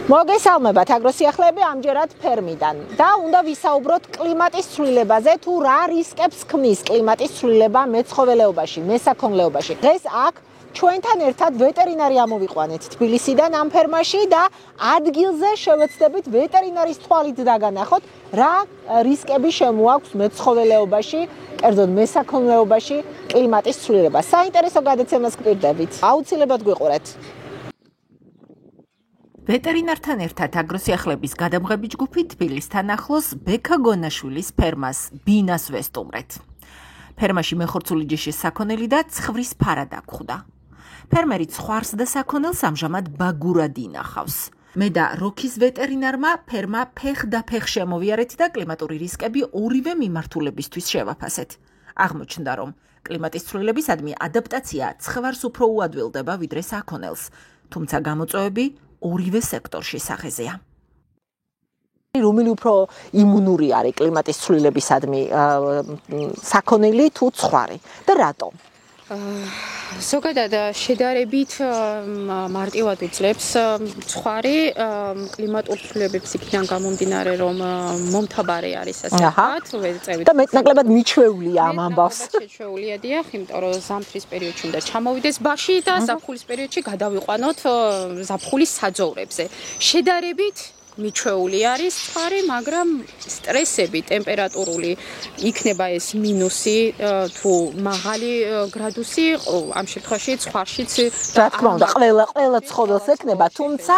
მოგესალმებათ, აგროსიახლეები ამჯერად ფერმიდან და უნდა ვისაუბროთ კლიმატის ცვლილებაზე, თუ რა რისკებს ქმნის კლიმატის ცვლილება მეცხოველეობაში, მესაქონლეობაში. დღეს აქ ჩვენთან ერთად ვეტერინარი ამოვიყვანეთ თბილისიდან ამ ფერმაში და ადგილზე შევეცდებით ვეტერინარის თვალით დაგანახოთ, რა რისკები შემოაქვს მეცხოველეობაში, კერძოდ მესაქონლეობაში კლიმატის ცვლილებას. საინტერესო გადაცემას გპირდებით. აუცილებლად გვიყურეთ. ვეტერინართან ერთად აგროსიახლეების გადამღები ჯგუფი თბილისთან ახლოს ბექა გონაშვილის ფერმას ბინას ვესტუმრეთ. ფერმაში მეხორცული ჯიშის საქონელი და ცხვრის ფარა დაგხვდა. ფერმერი ცხვარს და საქონელს ამჟამად ბაგურად ინახავს. მე და როქის ვეტერინარმა ფერმა ფეხ და ფეხ შემოვიარეთ და კლიმატური რისკები ორივე მიმართულებისთვის შევაფასეთ. აღმოჩნდა, რომ კლიმატის ცვლილებისადმი ადაპტაცია ცხვარს უფრო უადვილდება ვიდრე საქონელს, თუმცა გამოწვევები ორივე სექტორში სახეზეა. რომელი უფრო იმუნური არის კლიმატის ცვლილებისადმი, საქონელი თუ ცხვარი და რატომ? ზოგადად შედარებით მარტივად უძლებს ცხვარი კლიმატურ ცვლილებებს იქიდან გამომდინარე, რომ მომთაბარე არის ასე ვთქვათ, და მეტნაკლებად მიჩვეულია ამ ამბავს. შეჩვეულია დიახ, იმიტომ რომ ზამთრის პერიოდში უნდა ჩამოვიდეს ბაში და ზაფხულის პერიოდში გადავიყვანოთ ზაფხულის საძოვრებზე. შედარებით მიჩვეული არის ცხვარი, მაგრამ სტრესები, ტემპერატურული იქნება ეს მინუსი თუ მაღალი გრადუსი, ამ შემთხვევაში ცხვარშიც რა თქმა უნდა, ყველა ცხოველს ექნება, თუმცა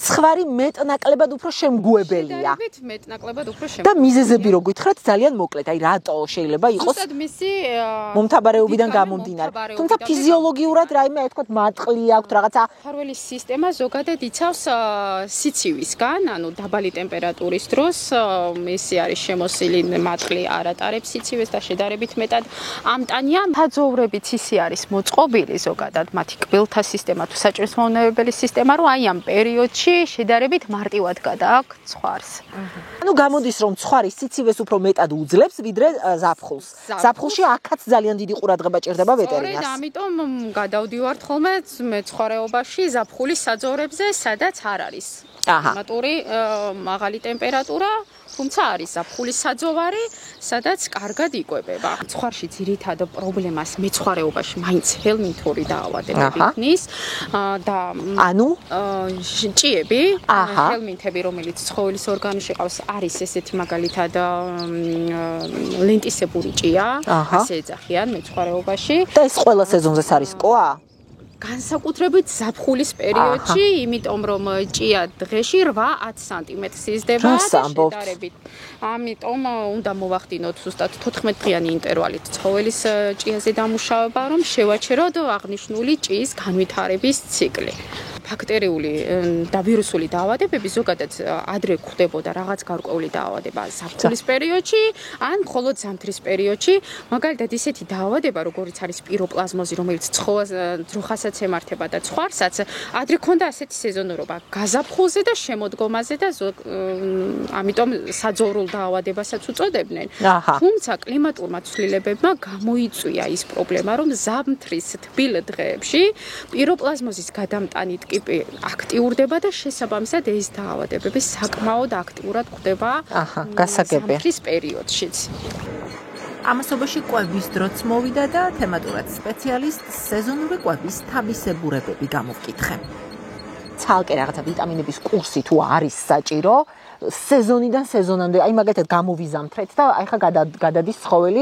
ცხვარი მეტნაკლებად უფრო შემგუებელია. მეტნაკლებად უფრო და მიზეზები რო გითხრათ, ძალიან მოკლედ, აი რატო შეიძლება იყოს მომთაბარეობიდან გამომდინარე. თუმცა ფიზიოლოგიურად რაიმე აი თქვა მატყლი აქვს რაღაცა. ფარველის სისტემა ზოგადად იცავს სიცივისგან, ანუ დაბალი ტემპერატურის დროს ისი არის შემოსილი მატყლი არ ატარებს სიცივეს და შედარებით მეტად ამტანია. საძოვრებიც ისი არის მოწყობილი ზოგადად მათი კბილთა სისტემა თუ საჭიროთმოვნებელი სისტემა, რომ აი ამ პერიოდში შედარებით მარტივად გადააქვს ცხვარს. ანუ გამოდის, რომ ცხვარი სიცივეს უფრო მეტად უძლებს ვიდრე ზაფხულს. ზაფხულში აქაც ძალიან დიდი ყურადღება ჭირდება ვეტერინარს. სწორედ ამიტომ გადავდივართ ხოლმე მეცხვარეობაში ზაფხულის საძოვრებზე, სადაც არ არის კლიმატური მაღალი ტემპერატურა, თუმცა არის ზაფხულის საძოვარი, სადაც კარგად იკვებება. ცხვარში ძირითად პრობლემას მეცხვარეობაში მაინც ჰელმინთური დაავადებები ქმნის და ანუ ჭიები, ჰელმინთები, რომელიც ცხოველის ორგანოში ყავს, არის ესეთი მაგალითად ლენტისებური ჭია, ასე ეძახიან მეცხვარეობაში. და ეს ყველა სეზონზეც არის ყოა? განსაკუთრებით ზაფხულის პერიოდში, იმიტომ რომ ჭია დღეში 8-10 სანტიმეტრს იზრდება და შედარებით. ამიტომ უნდა მოვახდინოთ ზუსტად 14 დღიანი ინტერვალით ცხოველის ჭიაზე დამუშავება, რომ შევაჩეროთ აღნიშნული ჭიის განვითარების ციკლი. ბაქტერიული და ვირუსული დაავადებები ზოგადად ადრე გვხდებოდა რაღაც გარკვეული დაავადება ზაფხულის პერიოდში ან მხოლოდ ზამთრის პერიოდში, მაგალითად ისეთი დაავადება, როგორიც არის პიროპლაზმოზი, რომელიც ძროხასაც ემართება და ცხვარსაც, ადრე ქონდა ასეთი სეზონურობა გაზაფხულზე და შემოდგომაზე და ამიტომ საძოვრულ დაავადებასაც უწოდებდნენ. თუმცა კლიმატურმა ცვლილებებმა გამოიწვია ის პრობლემა, რომ ზამთრის თბილ დღეებში პიროპლაზმოზის გადამტანი აქტიურდება და შესაბამისად ეს დაავადებები საკმაოდ აქტიურად გვხვდება ზამთრის პერიოდშიც. ამასობაში კვების დროც მოვიდა და თემატურად სპეციალისტ სეზონური კვების თავისებურებები გამოვკითხე. ცალკე რაღაცა ვიტამინების კურსი თუ არის საჭირო სეზონიდან სეზონამდე, აი მაგალითად გამოვიზამთრეთ და აი ხა გადადის ცხოველი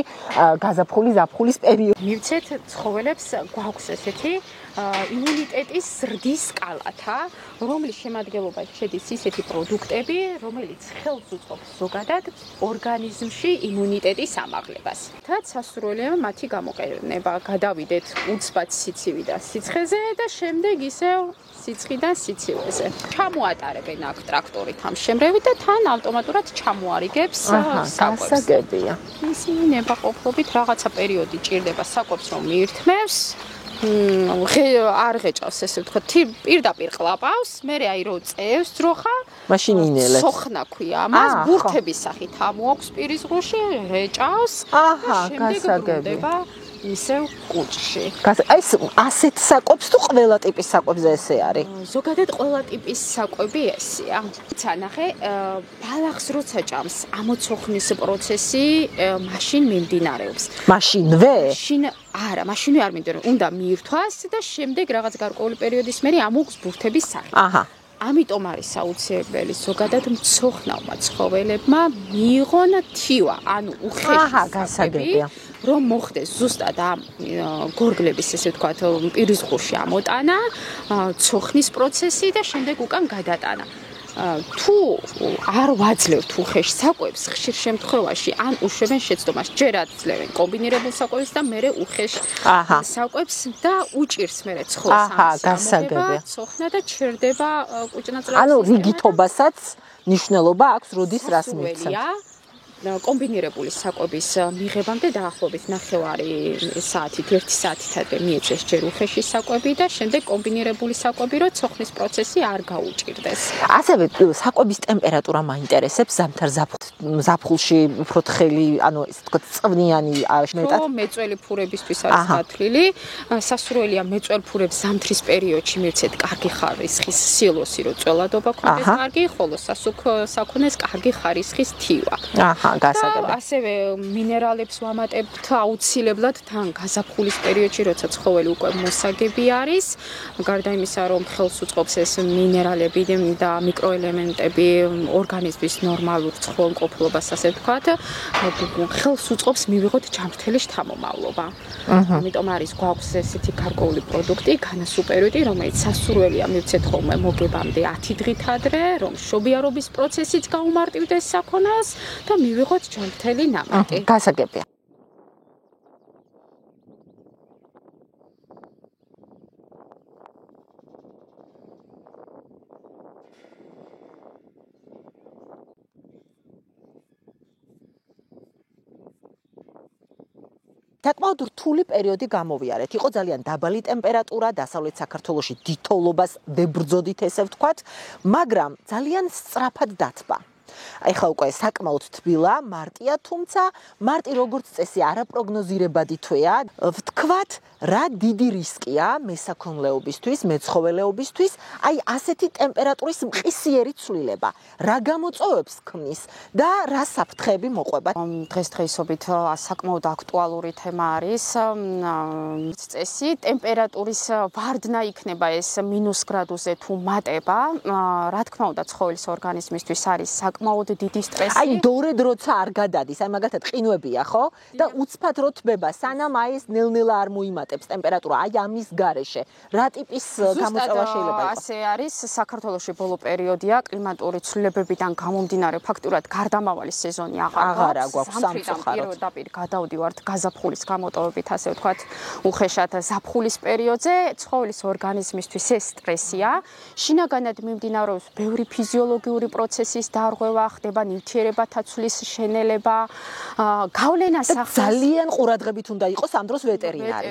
გაზაფხულის ზაფხულის პერიოდში. მივცეთ ცხოველებს გვაქვს ესეთი იმუნიტეტის ზრდის სკალათა, რომლის შემადგენლობაში შედის ისეთი პროდუქტები, რომელიც ხელს უწყობს ზოგადად ორგანიზმში იმუნიტეტის ამაღლებას. თაც სასურველია მათი გამოყენება. გადავიდეთ უცბად სიცივიდან სიცხეზე და შემდეგ ისევ სიცხიდან სიცივეზე. ჩამოატარებენ აქ ტრაქტორით ამ შემრევით და თან ავტომატურად ჩამოარიგებს საკვებს. გასაგებია. ისინი ნებაყოფლობით რაღაცა პერიოდი ჭირდება საკვებს რომ მიირთმევს. არ ღეჭავს ესე ვთქვათ, პირდაპირ ყლაპავს, მე აი რო წევს ძროხა, მაშინ ინელებს. სოხნა ქვია ამას, ბურთების სახით ამოაქვს პირის ღრუში, ღეჭავს. გასაგებია. ისევ კუჭში. აი ასეთ საკვებს თუ ყველა ტიპის საკვებზე ესე არის? ზოგადად ყველა ტიპის საკვები ესეა. ცანახე, ბალახს როცა ჭამს, ამოცოხნის პროცესი მაშინ მიმდინარეობს. მაშინვე? არა, მაშინვე არ მინდოდა, უნდა მიირთვას და შემდეგ რაღაც გარკვეული პერიოდის მერე ამოყს ბურთების სახით. აჰა. ამიტომ არის საუცილებელი ზოგადად მცოხნავმა ცხოველებმა მიიღონ თივა, ანუ უხეში გასაგებია. რომ მოხდეს ზუსტად ამ გორგლების ესე ვთქვათ პირის ღურში ამოტანა, ცოხნის პროცესი და შემდეგ უკან გადატანა. თუ არ ვაძლევთ უხეშ საკვებს, ხშირ შემთხვევაში ან უშვებენ შეცდომას, ჯერ აძლევენ კომბინირებულ საკვებს და მერე უხეშ საკვებს და უჭირს მერე ცხოველს გასაგებია. ცოხნა და ჩერდება კუჭნაწლების. ანუ რიგითობასაც ნიშნულობა აქვს, როდის რას მიცემს. კომბინირებული საკვების მიღებამდე დაახლოებით 9 საათით, 1 საათით მიეწეს ჯერ უხეში საკვები და შემდეგ კომბინირებული საკვები, რომ ცოხნის პროცესი არ გაუჭირდეს. ასევე საკვების ტემპერატურა მაინტერესებს ზამთარ ზაფხულში უფრო თხელი, ანუ ესე ვთქვათ, წვნიანი მეტად. მეწველი ფურებისთვის არის გათვლილი. სასურველია მეწველ ფურებს ზამთრის პერიოდში მივცეთ კარგი ხარისხის სილოსი, რომ წველადობა ქონდეს კარგი, ხოლო საქონეს კარგი ხარისხის თივა. გასაგებია. ასევე მინერალებს ვამატებთ აუცილებლად თან გაზაფხულის პერიოდში, როცა ცხოველი უკვე მოსაგები არის. გარდა იმისა, რომ ხელს უწყობს ეს მინერალები და მიკროელემენტები ორგანიზმის ნორმალურ ცხოველმყოფილობას, ასე ვთქვათ, ხელს უწყობს მივიღოთ ჯანმრთელი შთამომავლობა. ამიტომ არის გვაქვს ესეთი გარკვეული პროდუქტი, განასუპერვიტი, რომელიც სასურველია მივცეთ ხოლმე მოგებამდე 10 დღით ადრე, რომ შობიარობის პროცესიც გაუმარტივდეს საქონელს და მივიღოთ ჯანმრთელი ნამატი. გასაგებია. საკმაოდ რთული პერიოდი გამოვიარეთ. იყო ძალიან დაბალი ტემპერატურა, დასავლეთ საქართველოში დიდთოვლობას ვებრძოდით, ესე ვთქვათ, მაგრამ ძალიან სწრაფად დათბა. ეხლა უკვე საკმაოდ თბილა, მარტია, თუმცა მარტი როგორც წესი არაპროგნოზირებადი თვეა. ვთქვათ, რა დიდი რისკია მესაქონლეობისთვის, მეცხოველეობისთვის, აი ასეთი ტემპერატურის მყისიერი ცვლილება. რა გამოწვევებს ქმნის და რა საფრთხეები მოყვება? დღესდღეობით საკმაოდ აქტუალური თემა არის წესი, ტემპერატურის ვარდნა იქნება ეს -, გრადუსზე თუ მატება. რა თქმა უნდა, ცხოველის ორგანიზმისთვის არის საკმაოდ დიდი სტრესი. აი დორედ როცა არ გადადის, აი მაგალითად ყინვებია, ხო? და უცბად რო თბება, სანამ აი ეს ნელ-ნელა არ მოიმატებს ტემპერატურა, აი ამის გარეშე. რა ტიპის გამოწვევა შეიძლება იყოს? ასე არის, საქართველოში ბოლო პერიოდია, კლიმატური ცვლილებებიდან გამომდინარე, ფაქტურად გარდამავალი სეზონი აღარ გვაქვს სამწუხაროდ. პირდაპირ გადავდივართ გაზაფხულის გამოტოვებით, ასე ვთქვათ, უხეშად ზაფხულის პერიოდზე, ცხოველის ორგანიზმისთვის ეს სტრესია. შინაგანად მიმდინარეობს ბევრი ფიზიოლოგიური პროცესის დარღვევა, ხდება ნივთიერებათა ცვლის შენელება, გავლენა სახეს. ძალიან ყურადღებით უნდა იყოს ამ დროს ვეტერინარი.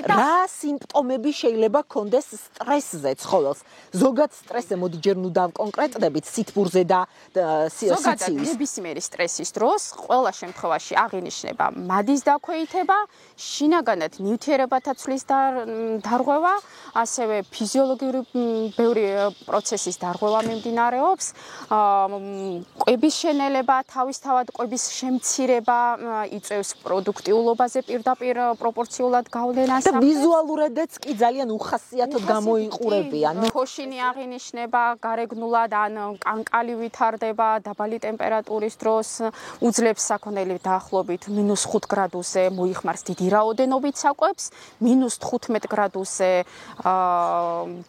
რა სიმპტომები შეიძლება ქონდეს სტრესზე ცხოველს? ზოგად სტრესზე მოდი ჯერ ნუ დავკონკრეტდებით სითბურზე და სიცივის. ზოგადად ნებისმიერი სტრესის დროს ყველა შემთხვევაში აღინიშნება მადის დაქვეითება, შინაგანად ნივთიერებათა ცვლის დარღვევა, ასევე ფიზიოლოგიური ბევრი პროცესის დარღვევა მიმდინარეობს, კვების შენელება, თავისთავად კვების შემცირება იწევს პროდუქტიულობაზე პირდაპირ პროპორციულად გავლენას. და ვიზუალურადაც კი ძალიან უხასიათოდ გამოიყურებიან. ქოშინი აღინიშნება გარეგნულად ან კანკალი ვითარდება დაბალი ტემპერატურის დროს, უძლებს საქონელი დაახლოებით -5 გრადუსზე მოიხმარს დიდი რაოდენობით საკვებს, -15 გრადუსზე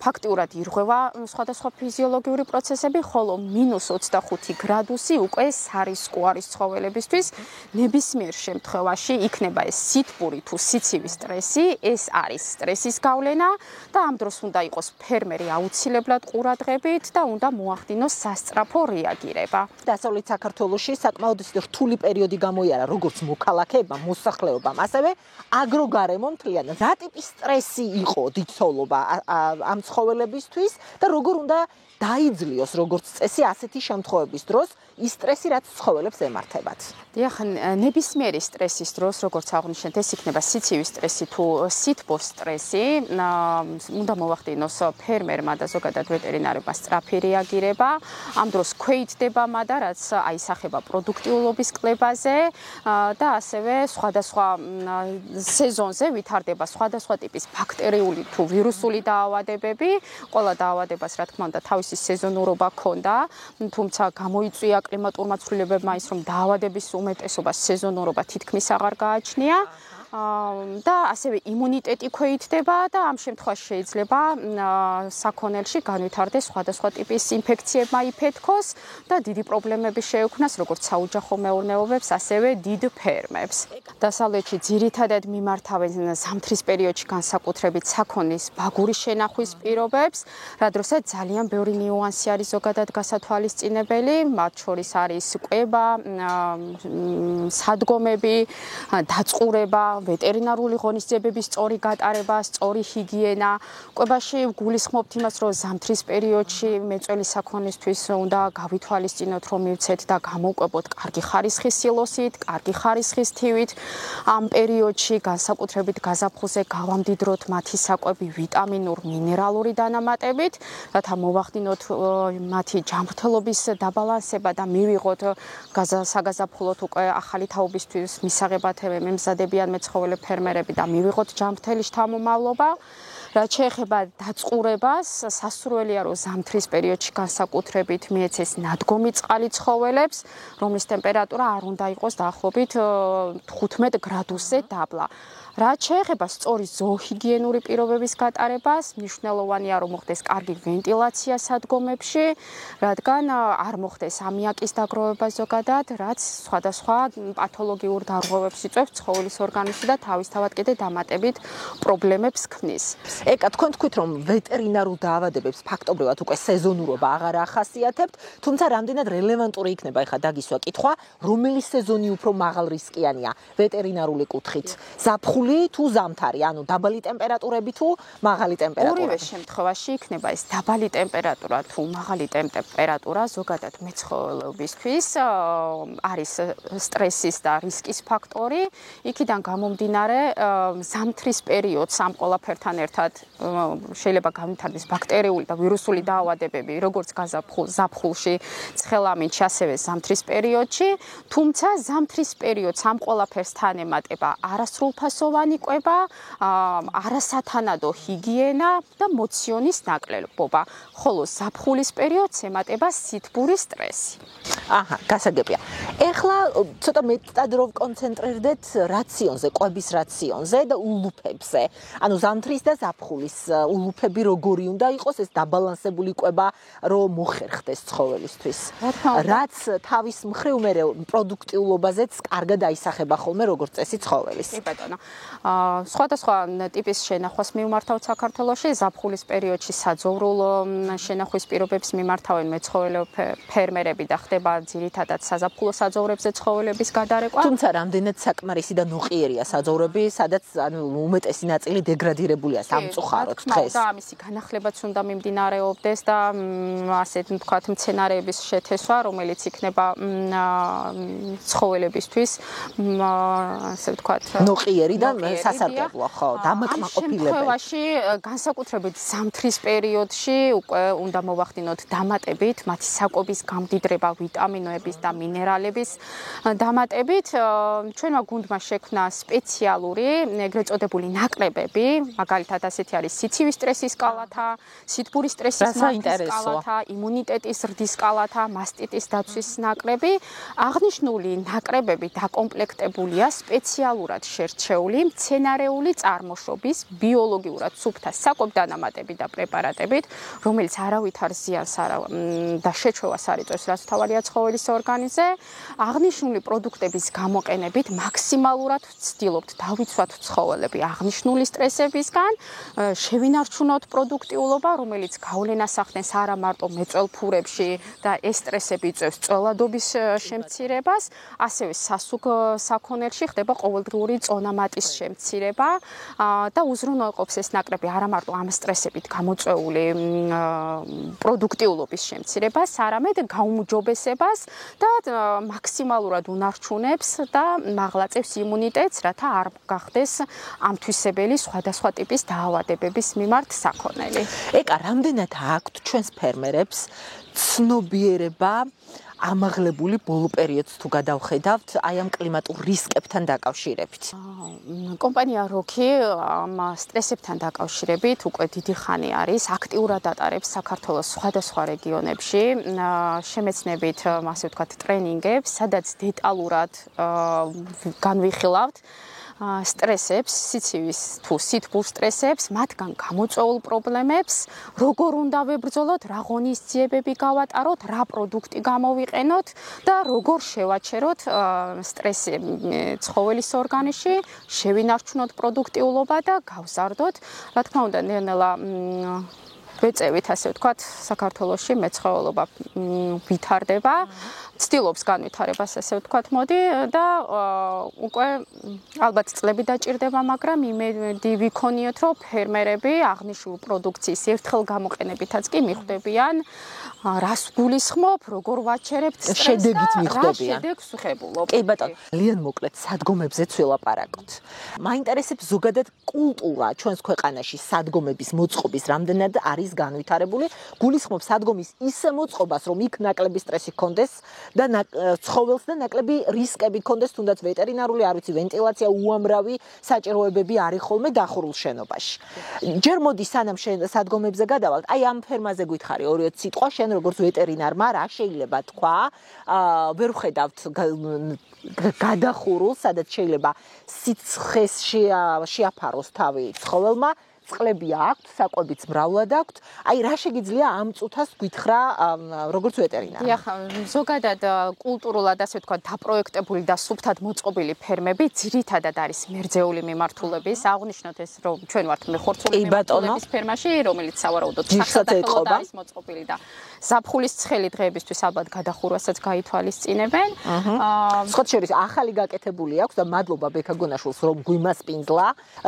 ფაქტიურად ირღვევა სხვადასხვა ფიზიოლოგიური პროცესები, ხოლო -25 გრადუსი უკვე სარისკო არის ცხოველებისთვის. ნებისმიერ შემთხვევაში იქნება ეს სითბური თუ სიცივის სტრესი, ეს არის სტრესის გავლენა და ამ დროს უნდა იყოს ფერმერი აუცილებლად ყურადღებით და უნდა მოახდინოს სასწრაფო რეაგირება. დასავლეთ საქართველოში საკმაოდ რთული პერიოდი გამოიარა როგორც მოქალაქეებმა, მოსახლეობამ, ასევე აგროგარემო მთლიანად. რა ტიპის სტრესი იყო დიდთოვლობა ამ ცხოველებისთვის და როგორ უნდა დაიძლიოს როგორც წესი ასეთი შემთხვევების დროს ის სტრესი, რაც ცხოველებს ემართებათ. დიახ, ნებისმიერი სტრესის დროს, როგორც აღნიშნეთ, ეს იქნება სიცივის სტრესი თუ სითბოს სტრესი, უნდა მოვახდინოს ფერმერმა და ზოგადად ვეტერინარებმა სწრაფი რეაგირება. ამ დროს ქვეითდება მადა, რაც აისახება პროდუქტიულობის კლებაზე და ასევე სხვადასხვა სეზონზე ვითარდება სხვადასხვა ტიპის ბაქტერიული თუ ვირუსული დაავადებები. ყველა დაავადებას, რა თქმა უნდა, თავისი სეზონურობა ჰქონდა, თუმცა გამოიწვია კლიმატურმა ცვლილებებმა ის, რომ დაავადების უმეტესობას სეზონურობა თითქმის აღარ გააჩნია. და ასევე იმუნიტეტი ქვეითდება და ამ შემთხვევაში შეიძლება საქონელში განვითარდეს სხვადასხვა ტიპის ინფექციებმა იფეთქოს და დიდი პრობლემები შეექმნას როგორც საოჯახო მეურნეობებს, ასევე დიდ ფერმებს. დასავლეთში ძირითადად მიმართავენ ზამთრის პერიოდში განსაკუთრებით საქონლის ბაგურის შენახვის პირობებს, რა დროსაც ძალიან ბევრი ნიუანსი არის ზოგადად გასათვალისწინებელი, მათ შორის არის კვება, სადგომები, დაწყურება, ვეტერინარული ღონისძიებების სწორი გატარება, სწორი ჰიგიენა. კვებაში გულისხმობთ იმას, რომ ზამთრის პერიოდში მეწველი საქონლისთვის უნდა გავითვალისწინოთ, რომ მივცეთ და გამოვკვებოთ კარგი ხარისხის სილოსით, კარგი ხარისხის თივით. ამ პერიოდში განსაკუთრებით გაზაფხულზე გავამდიდროთ მათი საკვები ვიტამინურ, მინერალური დანამატებით, რათა მოვახდინოთ მათი ჯანმრთელობის დაბალანსება და მივიღოთ საგაზაფხულოთ უკვე ახალი თაობისთვის მისაღებად მემზადებიან მეცხოველე ფერმერები და მივიღოთ ჯანმრთელი შთამომავლობა. რაც შეეხება დაწყურებას, სასურველია, რომ ზამთრის პერიოდში განსაკუთრებით მიეცეს ნადგომი წყალი ცხოველებს, რომლის ტემპერატურა არ უნდა იყოს დაახლოებით 15 გრადუსზე დაბლა. რაც შეეხება სწორი ზოოჰიგიენური პირობების გატარებას, მნიშვნელოვანია, რომ მოხდეს კარგი ვენტილაცია სადგომებში, რადგან არ მოხდეს ამიაკის დაგროვება ზოგადად, რაც სხვადასხვა პათოლოგიურ დარღვევებს იწვევს ცხოველის ორგანიზმში და თავისთავად კიდე დამატებით პრობლემებს ქმნის. ეკა, თქვენ თქვით, რომ ვეტერინარულ დაავადებებს ფაქტობრივად უკვე სეზონურობა აღარ ახასიათებთ, თუმცა რამდენად რელევანტური იქნება ეხლა დაგისვა კითხვა, რომელი სეზონი უფრო მაღალ რისკიანია ვეტერინარული კუთხით? ზაფხული თუ ზამთარი, ანუ დაბალი ტემპერატურები თუ მაღალი ტემპერატურა? ორივე შემთხვევაში იქნება ეს დაბალი ტემპერატურა თუ მაღალი ტემპერატურა ზოგადად მეცხოველეობისთვის არის სტრესის და რისკის ფაქტორი. იქიდან გამომდინარე, ზამთრის პერიოდს ამ ყველაფერთან ერთად შეიძლება განვითარდეს ბაქტერიული და ვირუსული დაავადებები, როგორც ზაფხულში, ცხელამინჩი, ასევე ზამთრის პერიოდში, თუმცა ზამთრის პერიოდს ამ ყველაფერსთან ემატება არასრულფასოვანი კვება, არასათანადო ჰიგიენა და მოციონის ნაკლებობა, ხოლო ზაფხულის პერიოდს ემატება სითბური სტრესი. აჰა, გასაგებია. ეხლა ცოტა მეტად რო ვკონცენტრირდეთ რაციონზე, კვების რაციონზე და ულუფებზე. ანუ ზამთრის და ზაფხულის ულუფები როგორი უნდა იყოს, ეს დაბალანსებული კვება რომ მოხერხდეს ცხოველისთვის. რაც თავის მხრივ მე პროდუქტიულობაზეც კარგად აისახება ხოლმე როგორც წესი ცხოველის. კი ბატონო. სხვადასხვა ტიპის შენახვას მიმართავთ საქართველოში, ზაფხულის პერიოდში საძოვრულ შენახვის პირობებს მიმართავენ მეცხოველე ფერმერები და ხდება ძირითადად საზაფხულო საძოვრებზე ცხოველების გადარეკვა. თუმცა რამდენად საკმარისი და ნოყიერია საძოვრები, სადაც ანუ უმეტესი ნაწილი დეგრადირებულია სამწუხაროდ დღეს. და ამისი განახლებაც უნდა მიმდინარეობდეს და ასე ვთქვათ მცენარეების შეთესვა, რომელიც იქნება ცხოველებისთვის ასე ვთქვათ ნოყიერი და სასარგებლო, ხო, დამაკმაყოფილებელი. ამ შემთხვევაში განსაკუთრებით ზამთრის პერიოდში უკვე უნდა მოვახდინოთ დამატებით მათი საკვების გამდიდრება ვიტამინოების და მინერალების დამატებით. ჩვენმა გუნდმა შექმნა სპეციალური ეგრეთ წოდებული ნაკლებები, მაგალითად ასეთი არის სიცივის სტრესის კალათა, სითბური სტრესის კალათა, იმუნიტეტის ზრდის კალათა, მასტიტის დაცვის ნაკლები. აღნიშნული ნაკლებები დაკომპლექტებულია სპეციალურად შერჩეული მცენარეული წარმოშობის ბიოლოგიურად სუფთა საკვებ-დანამატებით და პრეპარატებით, რომელიც არავითარ ზიანს და შეჩევას არ იწვევს, რაც თავარია ცხოველის ორგანიზმზე. აღნიშნული პროდუქტების გამოყენებით მაქსიმალურად ვცდილობთ დავიცვათ ცხოველები აღნიშნული სტრესებისგან, შევინარჩუნოთ პროდუქტიულობა, რომელიც გავლენას ახდენს არა მარტო მეწველფურებში და ეს სტრესები იწვევს წველადობის შემცირებას, ასევე საქონელში ხდება ყოველდღიური წონამატის შემცირება და უზრუნველყოფს ეს ნაკრები არა მარტო ამ სტრესებით გამოწვეული პროდუქტიულობის შემცირებას, არამედ გაუმჯობესებას და მაქსიმალურად უნარჩუნებს და მაღლაწევს იმუნიტეტს, რათა არ გახდეს ამთვისებელი სხვადასხვა ტიპის დაავადებების მიმართ საქონელი. ეკა, რამდენად აქვთ ჩვენს ფერმერებს ცნობიერება ამაღლებული ბოლო პერიოდს თუ გადავხედავთ აი ამ კლიმატურ რისკებთან დაკავშირებით? კომპანია როკი ამ სტრესებთან დაკავშირებით უკვე დიდი ხანი არის, აქტიურად ატარებს საქართველოს სხვადასხვა რეგიონებში შემეცნებით, ასე ვთქვათ, ტრენინგებს, სადაც დეტალურად განვიხილავთ სტრესებს, სიცივის თუ სითბურ სტრესებს, მათგან გამოწვეულ პრობლემებს, როგორ უნდა ვებრძოლოთ, რა ღონისძიებები გავატაროთ, რა პროდუქტი გამოვიყენოთ და როგორ შევაჩეროთ სტრესი ცხოველის ორგანიზმში, შევინარჩუნოთ პროდუქტიულობა და გავზარდოთ. რა თქმა უნდა, ნელ-ნელა ვეწევით, ასე ვთქვათ, საქართველოში მეცხოველობა ვითარდება. ცდილობს განვითარებას, ასე ვთქვათ, მოდი და უკვე ალბათ წლები დაჭირდება, მაგრამ იმედი ვიქონიოთ, რომ ფერმერები აღნიშნულ პროდუქციის ერთხელ გამოყენებითაც კი მიხვდებიან, რას გულისხმობ, როგორ ვაჩერებთ სტრესს და რა შედეგს ვხებულობ. კი ბატონო, ლიან მოკლედ სადგომებზეც ვილაპარაკოთ. მაინტერესებს ზოგადად კულტურა ჩვენს ქვეყანაში სადგომების მოწყობის რამდენად არის განვითარებული. გულისხმობ სადგომის ისე მოწყობას, რომ იქ ნაკლები სტრესი გქონდეს და ცხოველს და ნაკლები რისკები გქონდეს, თუნდაც ვეტერინარული, არ ვიცი, ვენტილაცია, უამრავი საჭიროებები არის ხოლმე დახურულ შენობაში. ჯერ მოდი სანამ შენ სადგომებზე გადავალთ, აი ამ ფერმაზე გითხარი 2-3 სიტყვა, შენ როგორც ვეტერინარმა რა შეიძლება თქვა, ვერ ვხედავთ გადახურულ, სადაც შეიძლება სიცხეს შეაფაროს თავი ცხოველმა, წყლები აქვთ, საკვებიც მრავლად აქვთ. აი რა შეგიძლია ამ წუთას გითხრა როგორც ვეტერინარი? დიახ, ზოგადად კულტურულად, ასე ვთქვათ, დაპროექტებული და სუფთად მოწყობილი ფერმები ძირითადად არის მერძეული მიმართულების. აღნიშნოთ ეს, რომ ჩვენ ვართ მეხორცული მიმართულების ფერმაში, რომელიც სავარაუდოდ სახელმწიფოდ არის მოწყობილი და ზაფხულის ცხელი დღეებისთვის ალბათ გადახურვასაც გაითვალისწინებენ. სხვა შორის ახალი გაკეთებული აქვს და მადლობა ბექა გონაშვილს, რომ გვიმასპინძლა.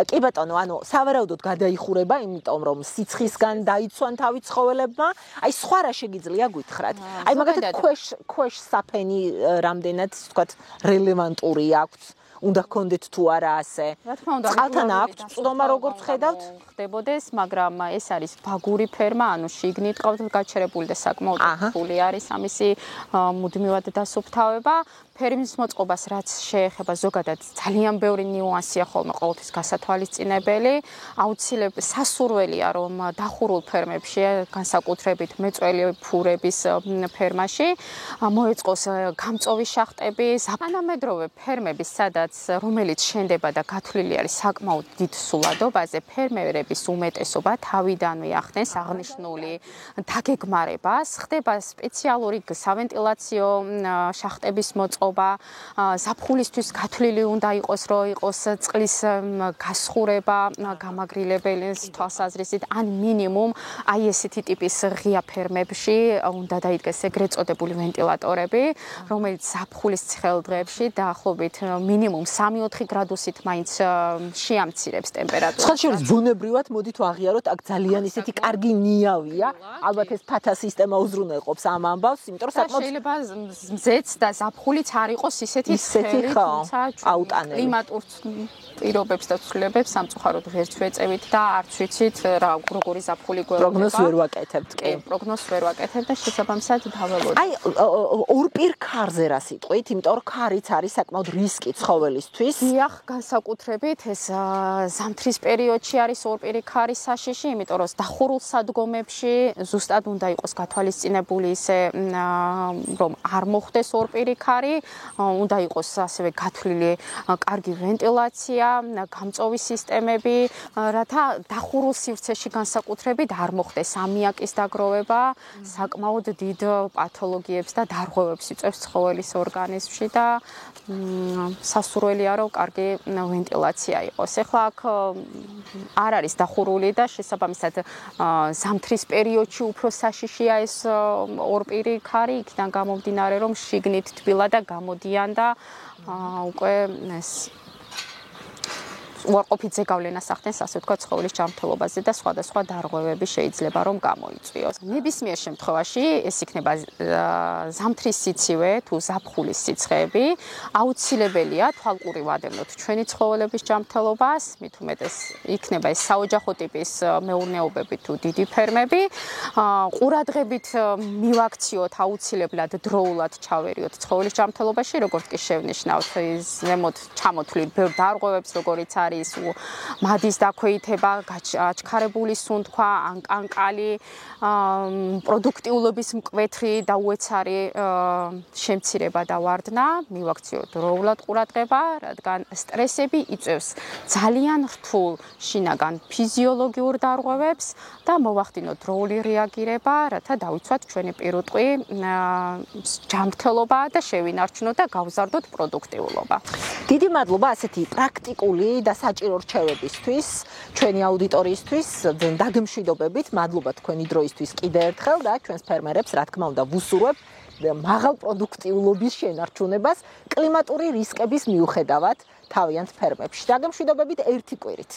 კი ბატონო, ანუ სავარაუდოდ დაიხურება, იმიტომ რომ სიცხისგან დაიცვან თავი ცხოველებმა. აი სხვა რა შეგიძლია გითხრათ? აი მაგათაც ქვეშ საფენი რამდენად, ვთქვათ, რელევანტური აქვს? უნდა გქონდეთ თუ არა ასე. რა თქმა უნდა, წყალთან აქვს წვდომა როგორც ხედავთ? ხდებოდეს, მაგრამ ეს არის ბაგური ფერმა, ანუ შიგნით ყავთ გაჩერებული და საკმაოდ რთული არის ამისი მუდმივად დასუფთავება. ფერმის მოწყობას რაც შეეხება ზოგადად ძალიან ბევრი ნიუანსია ხოლმე ყოველთვის გასათვალისწინებელი. აუცილებლად სასურველია რომ დახურულ ფერმებში, განსაკუთრებით მეწველი ფურების ფერმაში მოეწყოს გამწოვი შახტები, თანამედროვე ფერმები, რომელიც შენდება და გათვლილი არის საკმაოდ დიდ სულადობაზე, ფერმერების უმეტესობა თავიდანვე ახდენს აღნიშნული დაგეგმარებას, ხდება სპეციალური სავენტილაციო შახტების მოწყობა. ზაფხულისთვის გათვლილი უნდა იყოს, რომ იყოს წყლის გასხურება, გამაგრილებელი თვალსაზრისით, ან მინიმუმ აი ესეთი ტიპის ღია ფერმებში უნდა დაიდგეს ეგრეთ წოდებული ვენტილატორები, რომელიც ზაფხულის ცხელ დღეებში დაახლოებით მინიმუმ 3-4 გრადუსით მაინც შეამცირებს ტემპერატურას. სხვა შორის ბუნებრივად მოდით ვაღიაროთ, აქ ძალიან ისეთი კარგი ნიავია, ალბათ ეს ფათა სისტემა უზრუნველყოფს ამ ამბავს, იმიტომ რომ საკმაოდ შეიძლება მზეც და ზაფხულიც არ იყოს ისეთი ცხელი, თუმცა აუტანელი კლიმატურ პირობებს და ცვლილებებს სამწუხაროდ ვერც ვეწევით და არც ვიცით როგორი ზაფხული გვეუბნება. პროგნოზს ვერ ვაკეთებთ, კი. პროგნოზს ვერ ვაკეთებთ და შესაბამისად დაველოდებით. აი ორპირ ქარზე რა სიტყვით, იმიტომ რომ ქარიც არის საკმაოდ რისკი ცხოველისთვის. დიახ, განსაკუთრებით ეს ზამთრის პერიოდში არის ორპირი ქარის საშიში, იმიტომ რომ დახურულ სადგომებში ზუსტად უნდა იყოს გათვალისწინებული ისე რომ არ მოხდეს ორპირი ქარი. უნდა იყოს ასევე გათვლილი კარგი ვენტილაცია, გამწვავი სისტემები, რათა დახურულ სივრცეში განსაკუთრებით არ მოხდეს ამიაკის დაგროვება, საკმაოდ დიდ პათოლოგიებს და დარღვევებს იწვევს ცხოველის ორგანიზმში და სასურველია რომ კარგი ვენტილაცია იყოს. ეხლა აქ არ არის დახურული და შესაბამისად ზამთრის პერიოდში უფრო საშიშია ეს ორპირი ქარი, იქიდან გამომდინარე რომ შიგნით თბილა და გამოდიან და უკვე ეს უარყოფით ზეგავლენას ახდენს, ასე ვთქვათ, ცხოველის ჯანმრთელობაზე და სხვადასხვა დარღვევები შეიძლება რომ გამოიწვიოს. ნებისმიერ შემთხვევაში ეს იქნება ზამთრის სიცივე თუ ზაფხულის სიცხეები, აუცილებელია თვალყური ვადევნოთ ჩვენი ცხოველების ჯანმრთელობას, მით უმეტეს იქნება ეს საოჯახო ტიპის მეურნეობები თუ დიდი ფერმები. ყურადღებით მივაქციოთ აუცილებლად დროულად ჩავერიოთ ცხოველის ჯანმრთელობაში, როგორც კი შევნიშნავთ ის ზემოთ ჩამოთვლილ ბევრ დარღვევებს, როგორიც არის მადის დაქვეითება, აჩქარებული სუნთქვა, ან კანკალი, პროდუქტიულობის მკვეთრი და უეცარი შემცირება და ვარდნა, მივაქციოთ დროულად ყურადღება, რადგან სტრესები იწვევს ძალიან რთულ შინაგან ფიზიოლოგიურ დარღვევებს და მოვახდინოთ დროული რეაგირება, რათა დავიცვათ ჩვენი პირუტყვი ჯანმრთელობა და შევინარჩუნოთ და გავზარდოთ პროდუქტიულობა. დიდი მადლობა ასეთი პრაქტიკული და საჭირო რჩევებისთვის, ჩვენი აუდიტორიისთვის, დაგემშვიდობებით, მადლობა თქვენი დროისთვის კიდევ ერთხელ და ჩვენს ფერმერებს, რა თქმა უნდა, ვუსურვებ მაღალ პროდუქტიულობის შენარჩუნებას კლიმატური რისკების მიუხედავად თავიანთ ფერმებში. დაგემშვიდობებით ერთი კვირით.